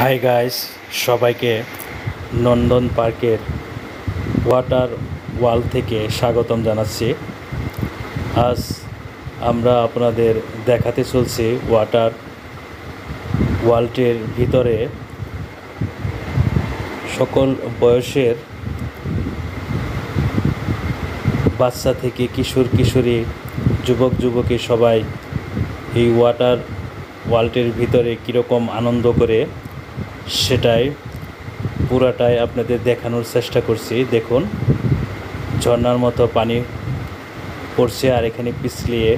Hi guys, সবাইকে নন্দন পার্কের water ওয়াল থেকে স্বাগতম জানাচ্ছি। আজ আমরা আপনাদের দেখাতে চলছি ওয়াটার ওয়ালটির ভিতরে সকল বয়সের বাচ্চা থেকে কিশোর কিশোরী, যুবক যুবতী সবাই এই ওয়াটার ওয়ালটির ভিতরে কীরকম আনন্দ করে সেটাই পুরাটাই আপনাদের দেখানোর চেষ্টা করছি। দেখুন, ঝর্ণার মতো পানি পড়ছে আর এখানে পিছলিয়ে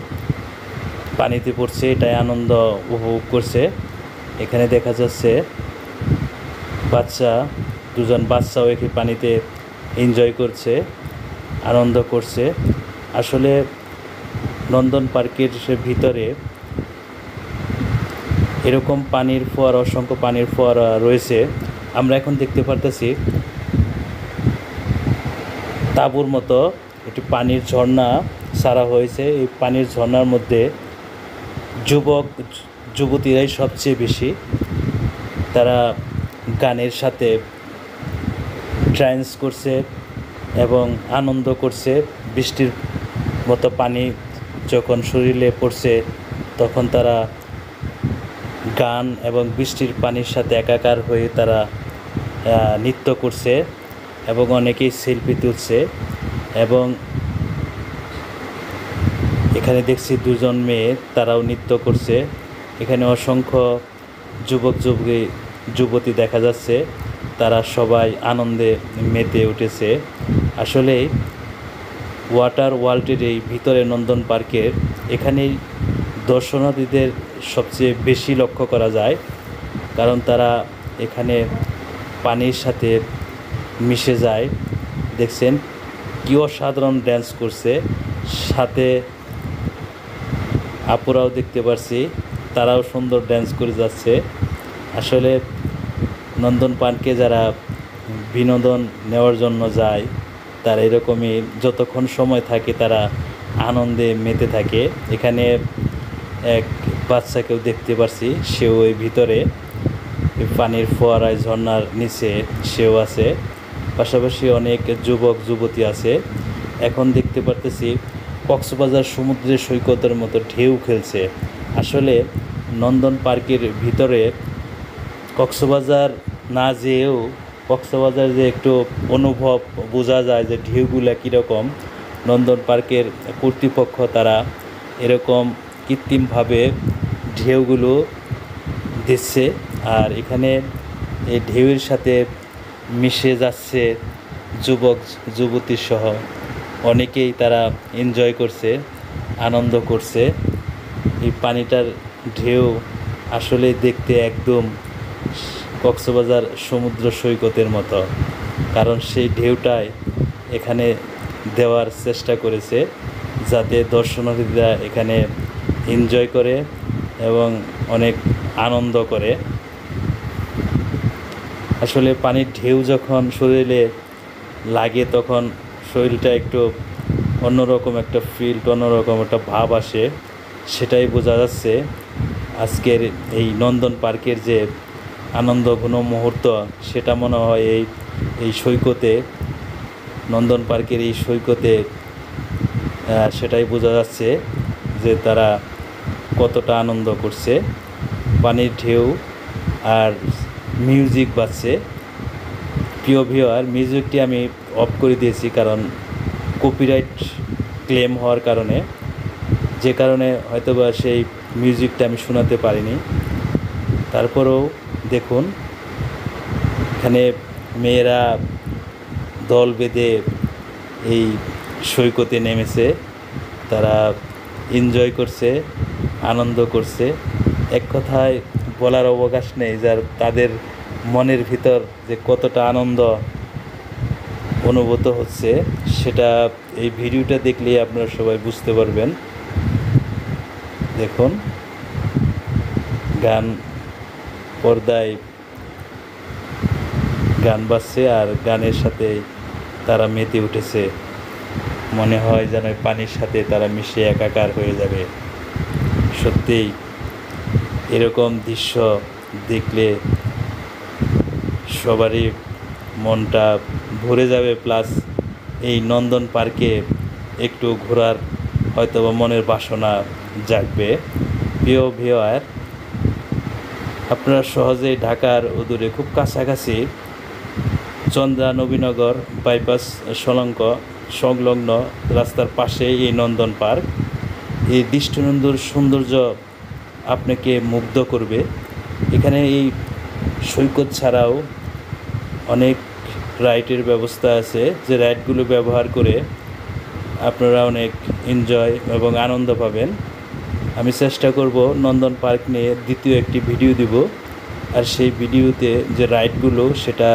পানিতে পড়ছে, এটাই আনন্দ উপভোগ করছে। এখানে দেখা যাচ্ছে দুজন বাচ্চাও এখানে পানিতে এনজয় করছে, আনন্দ করছে। আসলে নন্দন পার্কের ভিতরে এরকম পানির ফোয়ারা, অসংখ্য পানির ফোয়ারা রয়েছে। আমরা এখন দেখতে পারতেছি তাঁবুর মতো একটি পানির ঝর্ণা ছাড়া হয়েছে। এই পানির ঝর্ণার মধ্যে যুবক যুবতীরাই সবচেয়ে বেশি, তারা গানের সাথে ড্যান্স করছে এবং আনন্দ করছে। বৃষ্টির মতো পানি যখন শরীরে পড়ছে তখন তারা গান এবং বৃষ্টির পানির সাথে একাকার হয়ে তারা নৃত্য করছে এবং অনেকেই সেলফি তুলছে। এবং এখানে দেখছি দুজন মেয়ে, তারাও নৃত্য করছে। এখানে অসংখ্য যুবতী দেখা যাচ্ছে, তারা সবাই আনন্দে মেতে উঠেছে। আসলে ওয়াটার ওয়ার্ল্ডের এই ভিতরে নন্দন পার্কের এখানেই দর্শনার্থীদের সবচেয়ে বেশি লক্ষ্য করা যায়, কারণ তারা এখানে পানির সাথে মিশে যায়। দেখছেন কি অসাধারণ ড্যান্স করছে, সাথে আপুরাও দেখতে পাচ্ছি, তারাও সুন্দর ড্যান্স করে যাচ্ছে। আসলে নন্দন পার্কে যারা বিনোদন নেওয়ার জন্য যায় তারা এরকমই যতক্ষণ সময় থাকে তারা আনন্দে মেতে থাকে। এখানে এক বাচ্চাকেও দেখতে পাচ্ছি, সেও ওই ভিতরে পানির ফোয়ারায় ঝর্ণার নিচে সেও আছে। পাশাপাশি অনেক যুবক যুবতী আছে। এখন দেখতে পারতেছি কক্সবাজার সমুদ্রের সৈকতের মতো ঢেউ খেলছে। আসলে নন্দন পার্কের ভিতরে কক্সবাজার না যেয়েও কক্সবাজার যে একটু অনুভব বোঝা যায় যে ঢেউগুলা কীরকম। নন্দন পার্কের কর্তৃপক্ষ তারা এরকম কৃত্রিমভাবে ঢেউগুলো দিচ্ছে, আর এখানে এই ঢেউয়ের সাথে মিশে যাচ্ছে যুবক যুবতী সহ অনেকেই, তারা এনজয় করছে, আনন্দ করছে। এই পানিটার ঢেউ আসলে দেখতে একদম কক্সবাজার সমুদ্র সৈকতের মতো, কারণ সেই ঢেউটাই এখানে দেওয়ার চেষ্টা করেছে যাতে দর্শনার্থীরা এখানে এনজয় করে এবং অনেক আনন্দ করে। আসলে পানির ঢেউ যখন শরীরে লাগে তখন শরীরটা একটু অন্যরকম একটা ফিল, অন্যরকম একটা ভাব আসে, সেটাই বোঝা যাচ্ছে। আজকের এই নন্দন পার্কের যে আনন্দঘন মুহূর্ত, সেটা মনে হয় এই সৈকতে, নন্দন পার্কের এই সৈকতে সেটাই বোঝা যাচ্ছে যে তারা কতটা আনন্দ করছে। পানির ঢেউ আর মিউজিক বাজছে। প্রিয় ভিউয়ার, মিউজিকটি আমি অফ করে দিয়েছি কারণ কপিরাইট ক্লেম হওয়ার কারণে, যে কারণে হয়তোবা সেই মিউজিকটা আমি শোনাতে পারিনি। তারপরেও দেখুন, এখানে মেয়েরা দল বেঁধে এই সৈকতে নেমেছে, তারা এনজয় করছে, আনন্দ করছে। এক কথায় বলার অবকাশ নেই যার তাদের মনের ভিতর যে কতটা আনন্দ অনুভূত হচ্ছে, সেটা এই ভিডিওটা দেখলে আপনারা সবাই বুঝতে পারবেন। দেখুন, পর্দায় গান বাজছে আর গানের সাথে তারা মেতে উঠেছে। মনে হয় যেন পানির সাথে তারা মিশে একাকার হয়ে যাবে। সত্যিই এরকম দৃশ্য দেখলে সবারই মনটা ভরে যাবে, প্লাস এই নন্দন পার্কে একটু ঘোরার হয়তোবা মনের বাসনা জাগবে। প্রিয় ভিউয়ার, আপনারা সহজেই ঢাকার অদূরে খুব কাছাকাছি চন্দ্রা নবীনগর বাইপাস সংলগ্ন রাস্তার পাশে এই নন্দন পার্ক। এই দৃষ্টিনন্দন সৌন্দর্য আপনাকে মুগ্ধ করবে। এখানে এই সৈকত ছাড়াও অনেক রাইডের ব্যবস্থা আছে, যে রাইডগুলো ব্যবহার করে আপনারা অনেক এনজয় এবং আনন্দ পাবেন। আমি চেষ্টা করব নন্দন পার্ক নিয়ে দ্বিতীয় একটি ভিডিও দিব, আর সেই ভিডিওতে যে রাইডগুলো সেটা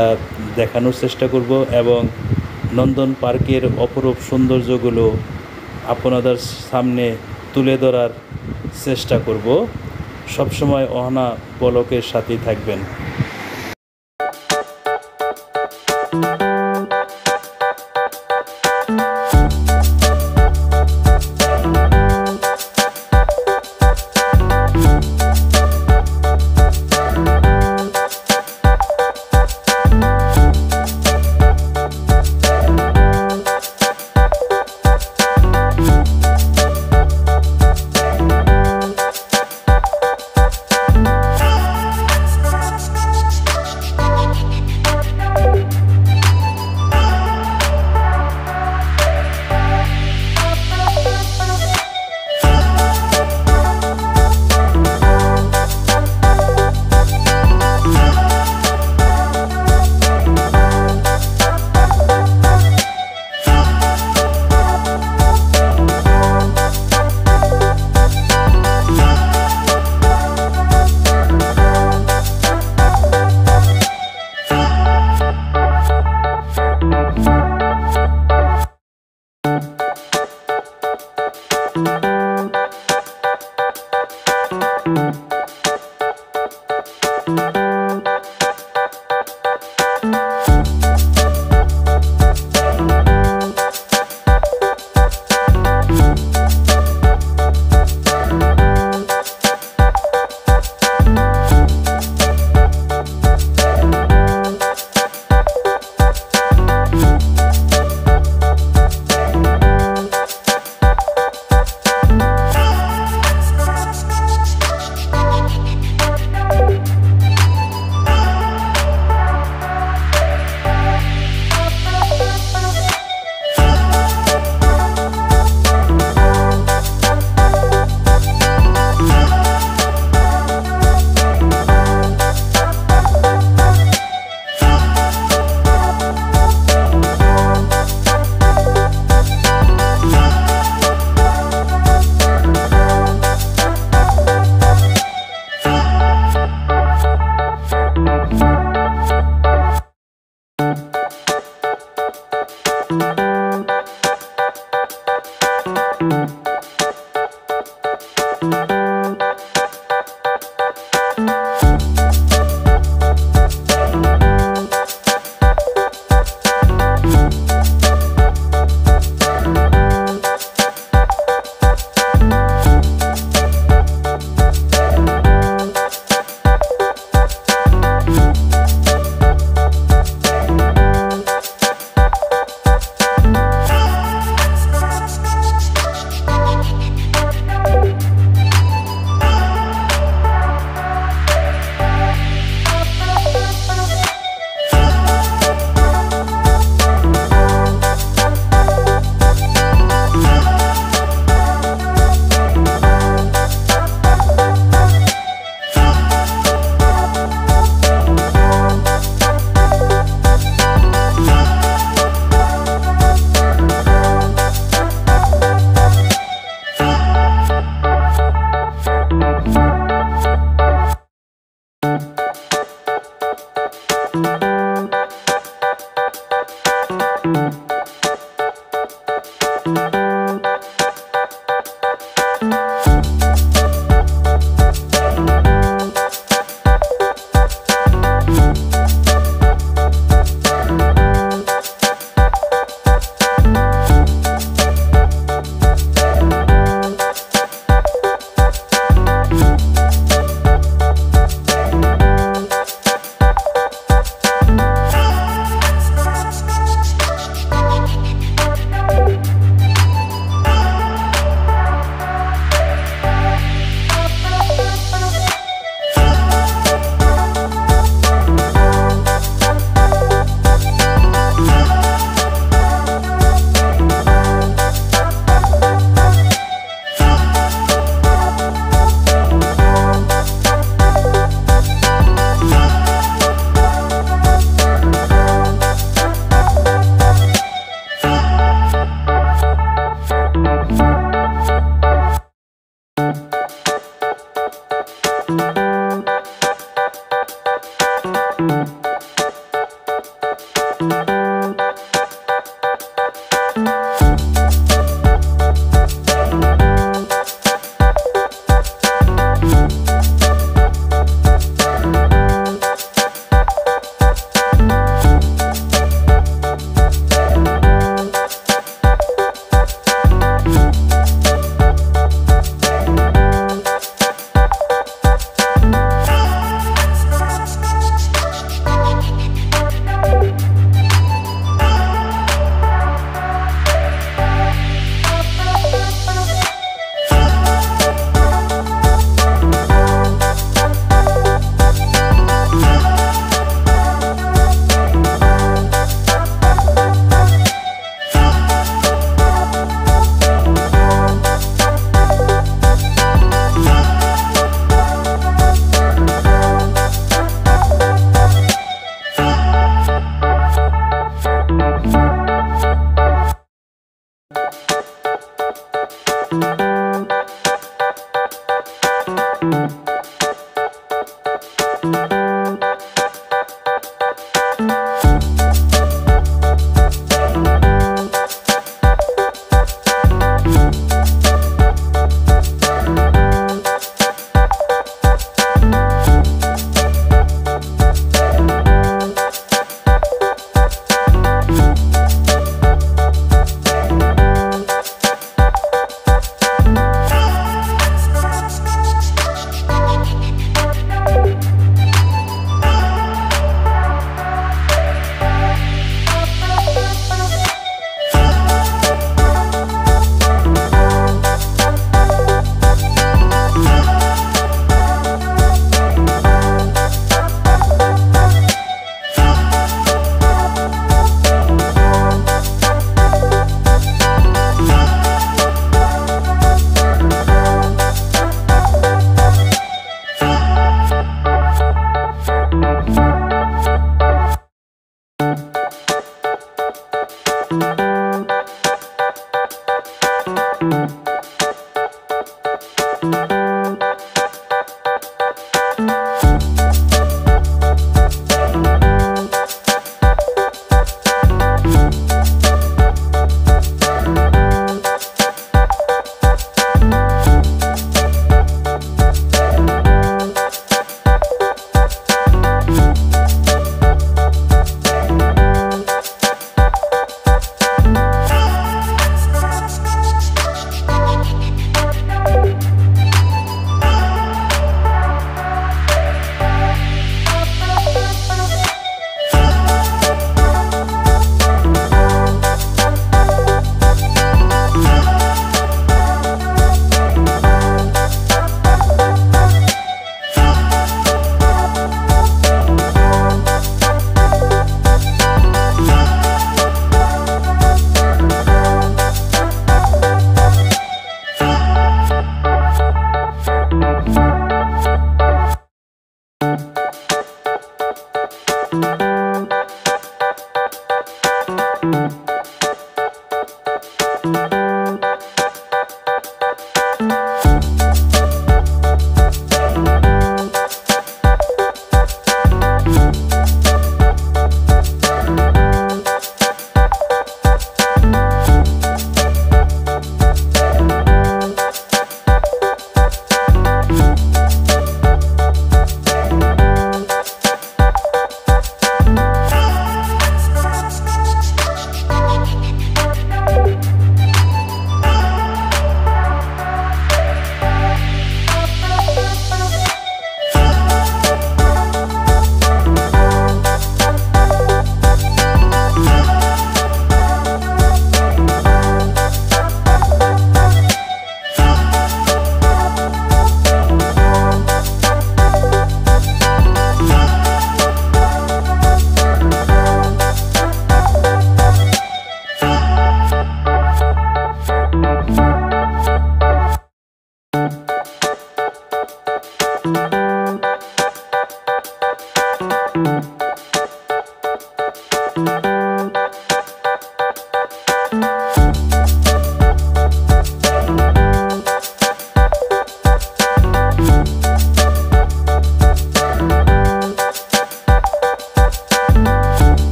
দেখানোর চেষ্টা করব এবং নন্দন পার্কের অপরূপ সৌন্দর্যগুলো আপনাদের সামনে তুলে ধরার চেষ্টা করব। সবসময় অহনা পলকের সাথেই থাকবেন।